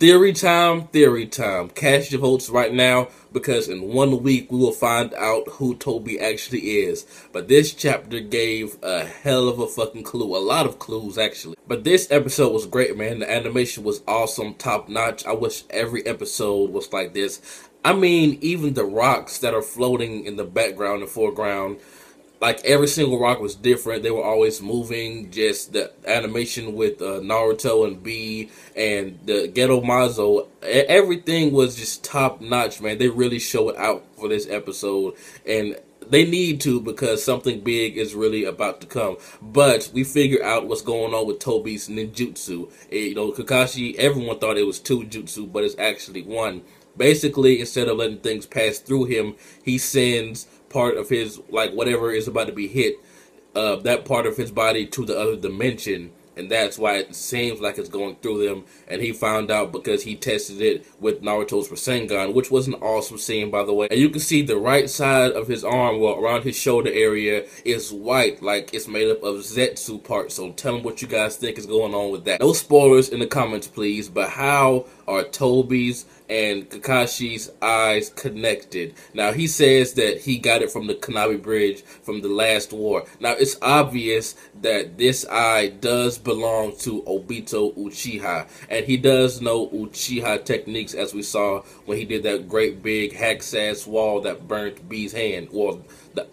Theory time, theory time. Cast your votes right now because in 1 week we will find out who Tobi actually is. But this chapter gave a hell of a fucking clue. A lot of clues actually. But this episode was great, man. The animation was awesome, top notch. I wish every episode was like this. I mean, even the rocks that are floating in the background and foreground, like every single rock was different. They were always moving. Just the animation with Naruto and B and the Ghetto Mazo, everything was just top notch, man. They really show it out for this episode, and they need to because something big is really about to come. But we figure out what's going on with Tobi's ninjutsu. You know, Kakashi, everyone thought it was 2 jutsu, but it's actually 1. Basically, instead of letting things pass through him, he sends part of his, like, whatever is about to be hit, that part of his body to the other dimension, and that's why it seems like it's going through them. And he found out because he tested it with Naruto's Rasengan, which was an awesome scene, by the way. And you can see the right side of his arm, well, around his shoulder area, is white, like it's made up of Zetsu parts. So tell me what you guys think is going on with that. No spoilers in the comments, please, but how are Tobi's and Kakashi's eyes connected? Now, he says that he got it from the Kanabi Bridge from the last war. Now, it's obvious that this eye does belong to Obito Uchiha, and he does know Uchiha techniques, as we saw when he did that great big hack-ass wall that burnt B's hand, or the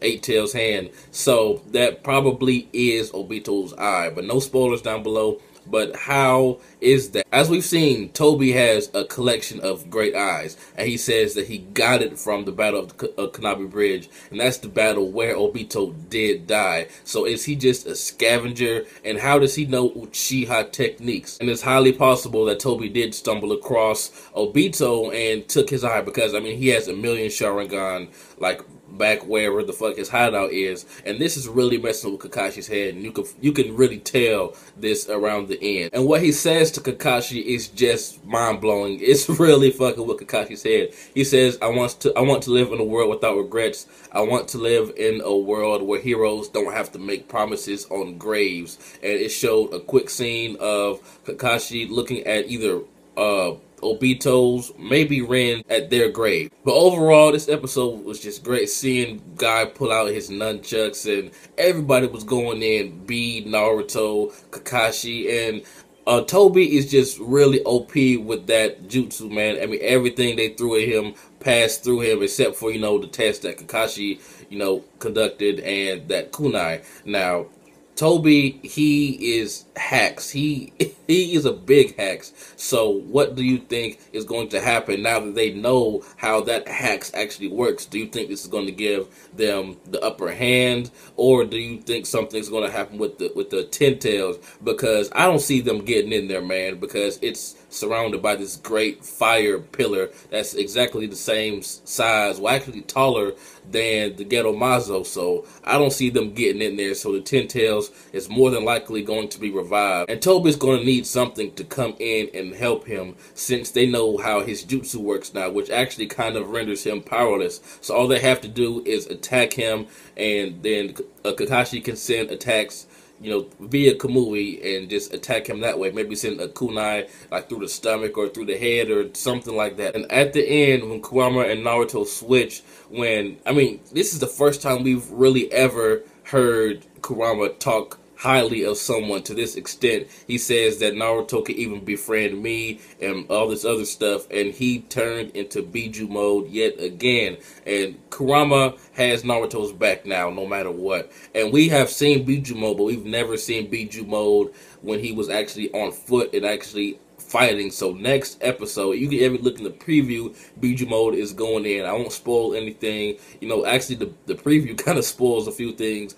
Eight Tails' hand. So that probably is Obito's eye, but no spoilers down below. But how is that? As we've seen, Tobi has a collection of great eyes, and he says that he got it from the Battle of the Kanabi Bridge, and that's the battle where Obito did die. So is he just a scavenger, and how does he know Uchiha techniques? And it's highly possible that Tobi did stumble across Obito and took his eye, because, I mean, he has a million Sharingan, like, back wherever the fuck his hideout is, and this is really messing with Kakashi's head, and you can really tell this around the end. And what he says to Kakashi is just mind-blowing. It's really fucking with Kakashi's head. He says, I want to live in a world without regrets. I want to live in a world where heroes don't have to make promises on graves. And it showed a quick scene of Kakashi looking at either Obito's, maybe Ren, at their grave. But overall, this episode was just great. Seeing Guy pull out his nunchucks, and everybody was going in. B, Naruto, Kakashi, and Tobi is just really OP with that jutsu, man. I mean, everything they threw at him passed through him, except for, you know, the test that Kakashi, you know, conducted, and that kunai. Now, Tobi, he is hacks. He is a big hacks. So what do you think is going to happen now that they know how that hacks actually works? Do you think this is going to give them the upper hand, or do you think something's going to happen with the Ten Tails? Because I don't see them getting in there, man, because it's surrounded by this great fire pillar that's exactly the same size, well, actually taller than the Ghetto Mazo. So I don't see them getting in there. So the Ten Tails is more than likely going to be revived, and Tobi's going to need something to come in and help him, since they know how his jutsu works now, which actually kind of renders him powerless. So all they have to do is attack him, and then Kakashi can send attacks, you know, via Kamui, and just attack him that way. Maybe send a kunai like through the stomach or through the head or something like that. And at the end, when Kurama and Naruto switch, I mean, this is the first time we've really ever heard Kurama talk highly of someone to this extent. He says that Naruto can even befriend me and all this other stuff, and he turned into Biju mode yet again. And Kurama has Naruto's back now, no matter what. And we have seen Biju mode, but we've never seen Biju mode when he was actually on foot and actually fighting. So next episode, you can ever look in the preview, Biju mode is going in. I won't spoil anything. You know, actually the preview kind of spoils a few things,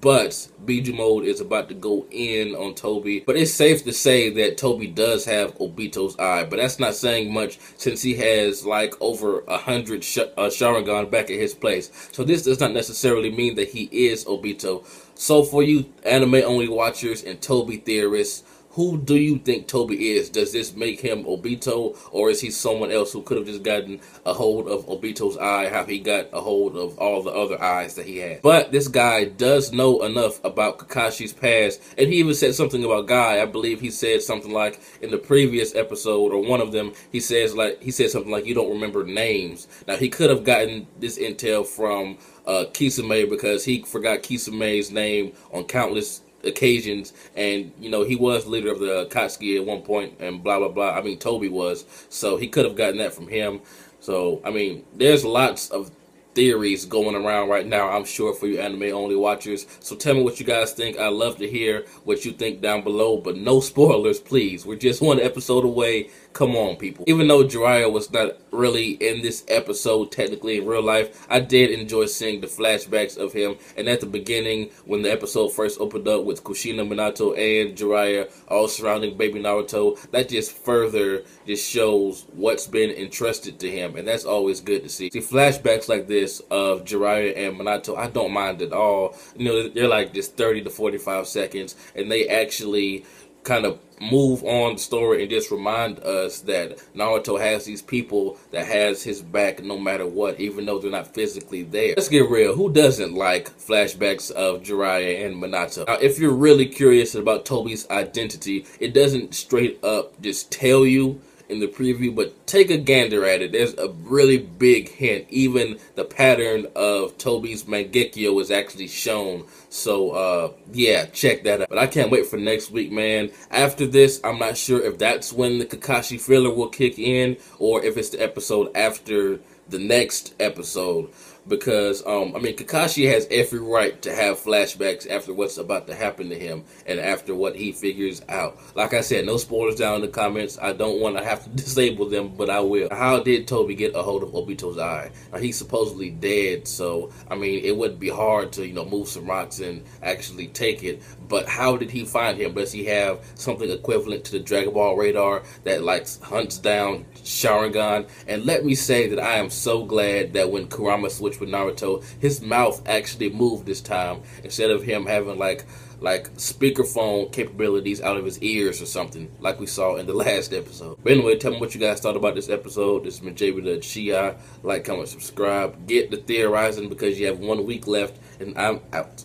but Biju mode is about to go in on Tobi. But it's safe to say that Tobi does have Obito's eye, but that's not saying much since he has like over 100 Sharingan back at his place. So this does not necessarily mean that he is Obito. So for you anime only watchers and Tobi theorists, who do you think Tobi is? Does this make him Obito, or is he someone else who could have just gotten a hold of Obito's eye, how he got a hold of all the other eyes that he had? But this guy does know enough about Kakashi's past, and he even said something about Guy. I believe he said something like in the previous episode, or one of them, he said something like, you don't remember names. Now, he could have gotten this intel from Kisame, because he forgot Kisame's name on countless occasions, and you know, he was leader of the Akatsuki at one point, and blah blah blah. I mean, Tobi was, so he could have gotten that from him. So I mean, there's lots of theories going around right now, I'm sure, for you anime only watchers. So tell me what you guys think. I'd love to hear what you think down below, but no spoilers, please. We're just one episode away. Come on, people. Even though Jiraiya was not really in this episode technically in real life, I did enjoy seeing the flashbacks of him. And at the beginning, when the episode first opened up with Kushina, Minato, and Jiraiya all surrounding baby Naruto, that just further just shows what's been entrusted to him, and that's always good to see. See, flashbacks like this of Jiraiya and Minato, I don't mind at all. You know, they're like just 30 to 45 seconds, and they actually kind of move on the story and just remind us that Naruto has these people that has his back no matter what, even though they're not physically there. Let's get real. Who doesn't like flashbacks of Jiraiya and Minato? Now, if you're really curious about Tobi's identity, it doesn't straight up just tell you in the preview, but take a gander at it. There's a really big hint. Even the pattern of Tobi's Mangekyo is actually shown. So, yeah, check that out. But I can't wait for next week, man. After this, I'm not sure if that's when the Kakashi filler will kick in, or if it's the episode after the next episode. Because, I mean, Kakashi has every right to have flashbacks after what's about to happen to him and after what he figures out. Like I said, no spoilers down in the comments. I don't want to have to disable them, but I will. How did Tobi get a hold of Obito's eye? Now, he's supposedly dead, so, I mean, it wouldn't be hard to, you know, move some rocks and actually take it. But how did he find him? Does he have something equivalent to the Dragon Ball radar that, like, hunts down Sharingan? And let me say that I am so glad that when Kurama switched with Naruto, his mouth actually moved this time, instead of him having like speakerphone capabilities out of his ears or something like we saw in the last episode. But anyway, tell me what you guys thought about this episode. This has been JB the Chia. Like, comment, subscribe. Get the theorizing, because you have 1 week left, and I'm out.